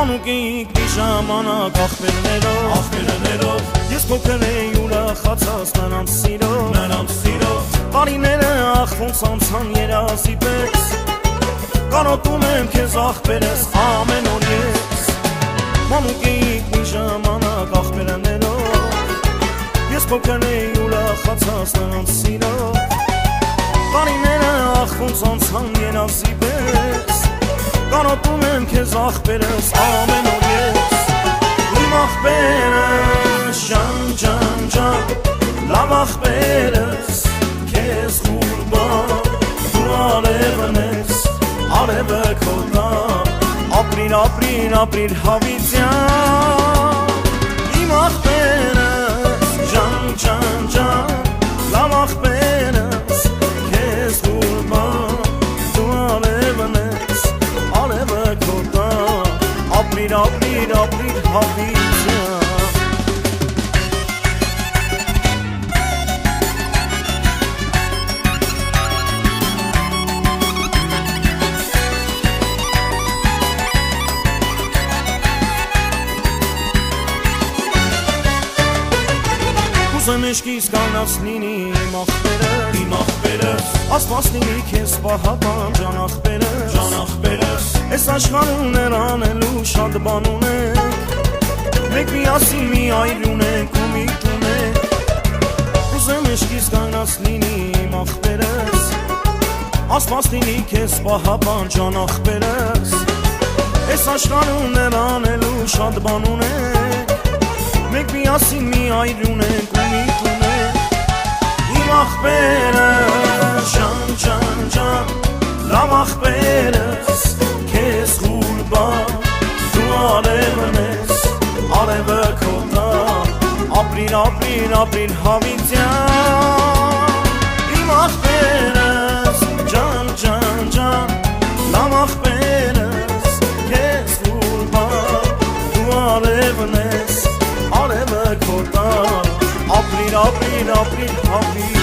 Մանուկեիք մի ժամանակ ախպերներով Ես փոքր էի ուրախացած նրանց սիրով Տարիները ախ ոնց անցան երազի պես Կանոտում եմ քեզ ախպերս ամեն օր ես Մանուկեիք մի ժամանակ ախպերներով Ես փոքր էի ուրախացած նրանց սիրով Տարիները ախ ոնց անցան երազի պես Կանոտում եմ քեզ ախպերս ամեն օր ես Իմ ախպերս ջան Լավ ախպերս քեզ ղուրբան Դու արևն ես արևը քո տան Ապրիր հավիտյան Իմ ախպերս ջան Լավ ախպերս քեզ ղուրբան Դու արևն ես արևը քո տան Ապրիր հավիտյան Ուզեմ էշկիս կանաց լինի իմ ախպերս Ասպաս լինի քեզ պահապան ջան ախպերս Ես աշխարհում նրանելու շատ բան ունենք Մենք միասին մի այր ունենք ու միտք ունենք Ուզեմ էշկիս կանաց լինի իմ ախպերս Ասպաս լինի քեզ պահապան ջան ախպերս Ես աշխարհում նրանելու շատ բան ունենք Մենք միասին մի այր ունենք ու միտք ունենք Իմ ախպերս ջան Լավ ախպերս քեզ ղուրբան Դու արևն ես արևը քո տան Ապրիր հավիտյան Իմ ախպերս ջան Լավ ախպերս քեզ ղուրբան Դու արևն ես արևը քո տան Ապրիր հավիտյան